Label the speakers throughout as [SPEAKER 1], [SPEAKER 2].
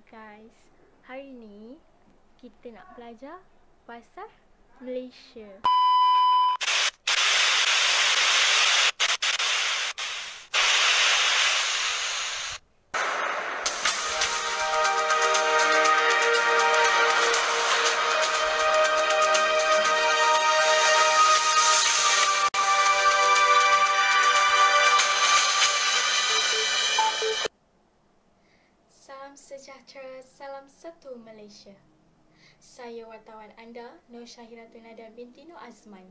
[SPEAKER 1] guys, hari ni kita nak belajar pasal Malaysia. Salam sejahtera, salam satu Malaysia. Saya wartawan anda, Nur Syahiratun Nada binti Nur Azman.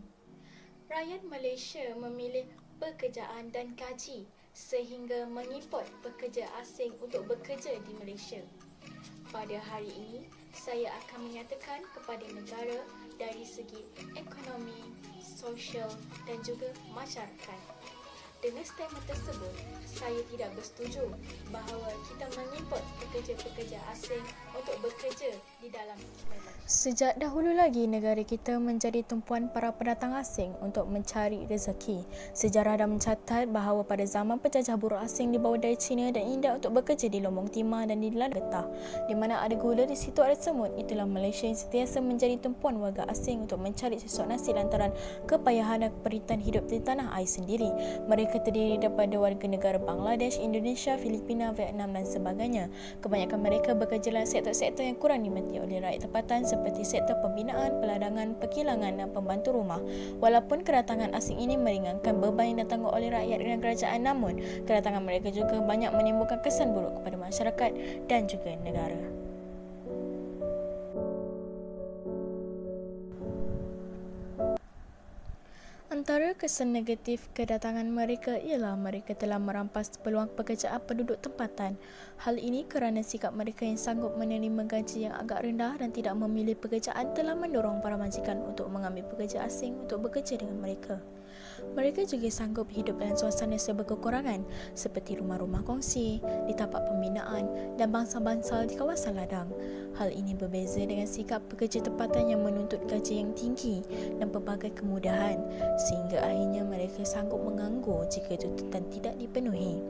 [SPEAKER 1] Rakyat Malaysia memilih pekerjaan dan gaji sehingga mengimport pekerja asing untuk bekerja di Malaysia. Pada hari ini, saya akan menyatakan kepada negara dari segi ekonomi, sosial dan juga masyarakat. Dengan statement tersebut, saya tidak bersetuju bahawa kita mengimport pekerja-pekerja asing untuk bekerja di dalam negara. Sejak dahulu lagi, negara kita menjadi tumpuan para pendatang asing untuk mencari rezeki. Sejarah dah mencatat bahawa pada zaman penjajah buruh asing dibawa dari China dan India untuk bekerja di Lombok Timur dan di Ladang Getah. Di mana ada gula, di situ ada semut. Itulah Malaysia yang sentiasa menjadi tumpuan warga asing untuk mencari sesuap nasi lantaran kepayahan dan penderitaan hidup di tanah air sendiri. Mereka terdiri daripada warga negara Bangladesh, Indonesia, Filipina, Vietnam dan sebagainya. Kebanyakan mereka bekerja dalam sektor-sektor yang kurang diminati oleh rakyat tempatan seperti sektor pembinaan, peladangan, perkilangan dan pembantu rumah. Walaupun kedatangan asing ini meringankan beban yang ditanggung oleh rakyat dan kerajaan, namun kedatangan mereka juga banyak menimbulkan kesan buruk kepada masyarakat dan juga negara. Antara kesan negatif kedatangan mereka ialah mereka telah merampas peluang pekerjaan penduduk tempatan. Hal ini kerana sikap mereka yang sanggup menerima gaji yang agak rendah dan tidak memilih pekerjaan telah mendorong para majikan untuk mengambil pekerja asing untuk bekerja dengan mereka. Mereka juga sanggup hidup dalam suasana serba kekurangan seperti rumah-rumah kongsi, di tapak pembinaan dan bangsal-bangsal di kawasan ladang. Hal ini berbeza dengan sikap pekerja tempatan yang menuntut gaji yang tinggi dan pelbagai kemudahan sehingga akhirnya mereka sanggup menganggur jika tuntutan tidak dipenuhi.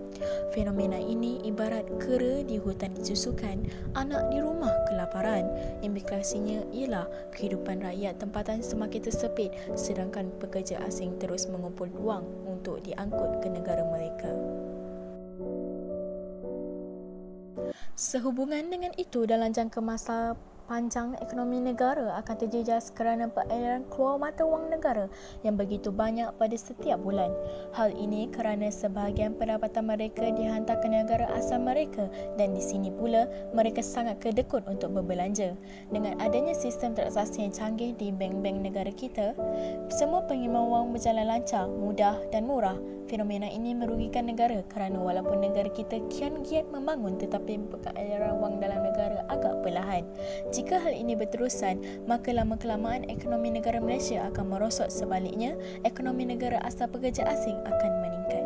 [SPEAKER 1] Fenomena ini ibarat kera di hutan disusukan, anak di rumah kelaparan. Implikasinya ialah kehidupan rakyat tempatan semakin tersepit sedangkan pekerja asing terus mengumpul wang untuk diangkut ke negara mereka. Sehubungan dengan itu, dalam jangka masa panjang ekonomi negara akan terjejas kerana peredaran keluar mata wang negara yang begitu banyak pada setiap bulan. Hal ini kerana sebahagian pendapatan mereka dihantar ke negara asal mereka dan di sini pula mereka sangat kedekut untuk berbelanja. Dengan adanya sistem transaksi yang canggih di bank-bank negara kita, semua pengiriman wang berjalan lancar, mudah dan murah. Fenomena ini merugikan negara kerana walaupun negara kita kian giat membangun tetapi peredaran wang dalam negara agak perlahan. Jika hal ini berterusan, maka lama-kelamaan ekonomi negara Malaysia akan merosot. Sebaliknya, ekonomi negara asal pekerja asing akan meningkat.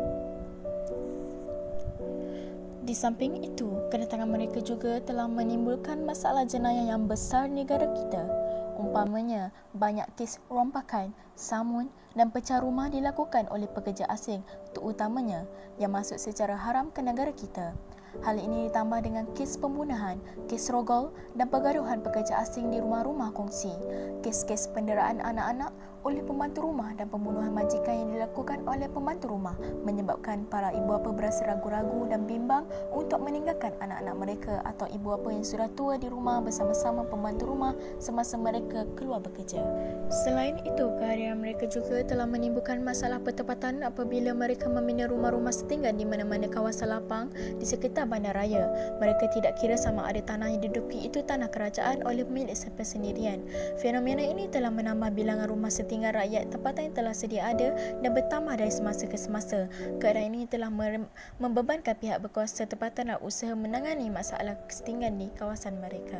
[SPEAKER 1] Di samping itu, kedatangan mereka juga telah menimbulkan masalah jenayah yang besar di negara kita. Umpamanya, banyak kes rompakan, samun dan pecah rumah dilakukan oleh pekerja asing, terutamanya yang masuk secara haram ke negara kita. Hal ini ditambah dengan kes pembunuhan, kes rogol dan pergaduhan pekerja asing di rumah-rumah kongsi, kes-kes penderaan anak-anak oleh pembantu rumah dan pembunuhan majikan yang dilakukan oleh pembantu rumah menyebabkan para ibu bapa berasa ragu-ragu dan bimbang untuk meninggalkan anak-anak mereka atau ibu bapa yang sudah tua di rumah bersama-sama pembantu rumah semasa mereka keluar bekerja. Selain itu, kehadiran mereka juga telah menimbulkan masalah pertempatan apabila mereka membina rumah-rumah setinggan di mana-mana kawasan lapang di sekitar bandaraya. Mereka tidak kira sama ada tanah yang diduduki itu tanah kerajaan oleh pemilik sendirian. Fenomena ini telah menambah bilangan rumah setinggan rakyat tempatan yang telah sedia ada dan bertambah dari semasa ke semasa. Keadaan ini telah membebankan pihak berkuasa tempatan dan usaha menangani masalah setinggan di kawasan mereka.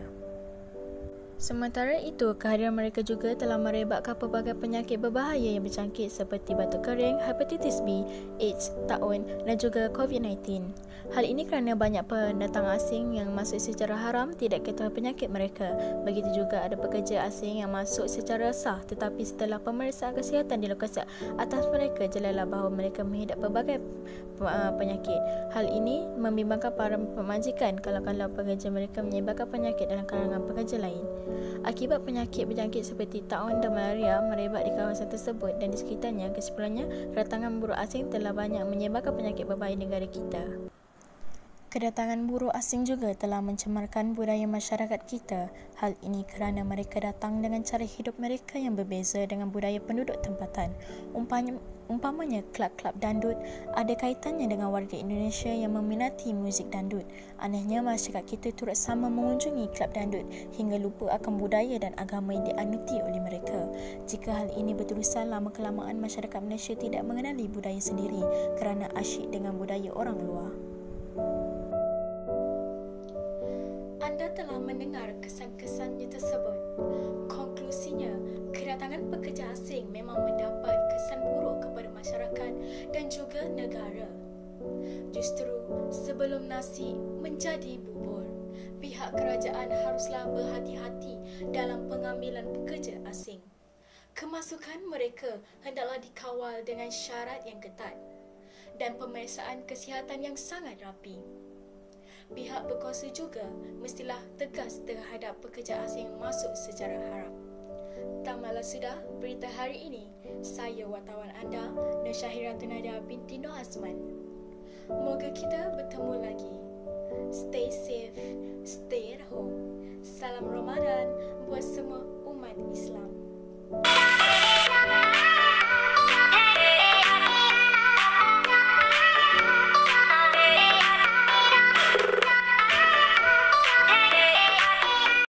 [SPEAKER 1] Sementara itu, kehadiran mereka juga telah merebakkan pelbagai penyakit berbahaya yang berjangkit seperti batuk kering, hepatitis B, AIDS, taun dan juga COVID-19. Hal ini kerana banyak pendatang asing yang masuk secara haram tidak ketahui penyakit mereka. Begitu juga ada pekerja asing yang masuk secara sah tetapi setelah pemeriksaan kesihatan dilakukan atas mereka jelalah bahawa mereka mengidap pelbagai penyakit. Hal ini membimbangkan para pemajikan kalau pekerja mereka menyebarkan penyakit dalam kalangan pekerja lain. Akibat penyakit berjangkit seperti taun dan malaria merebak di kawasan tersebut dan di sekitarnya, kesimpulannya kedatangan buruh asing telah banyak menyebarkan penyakit berbahaya negara kita. Kedatangan buruh asing juga telah mencemarkan budaya masyarakat kita. Hal ini kerana mereka datang dengan cara hidup mereka yang berbeza dengan budaya penduduk tempatan. Umpamanya kelab-kelab dandut ada kaitannya dengan warga Indonesia yang meminati muzik dandut. Anehnya masyarakat kita turut sama mengunjungi kelab dandut hingga lupa akan budaya dan agama yang dianuti oleh mereka. Jika hal ini berterusan, lama-kelamaan masyarakat Malaysia tidak mengenali budaya sendiri kerana asyik dengan budaya orang luar. Anda telah mendengar kesan-kesannya tersebut. Konklusinya, kedatangan pekerja asing memang mendapat kesan buruk kepada masyarakat dan juga negara. Justru sebelum nasi menjadi bubur, pihak kerajaan haruslah berhati-hati dalam pengambilan pekerja asing. Kemasukan mereka hendaklah dikawal dengan syarat yang ketat dan pemeriksaan kesihatan yang sangat rapi. Pihak berkuasa juga mestilah tegas terhadap pekerja asing yang masuk secara haram. Tamatlah sudah berita hari ini. Saya wartawan anda, Nur Syahiratul Nada binti Nur Azman. Moga kita bertemu lagi. Stay safe, stay at home. Salam Ramadan buat semua umat Islam.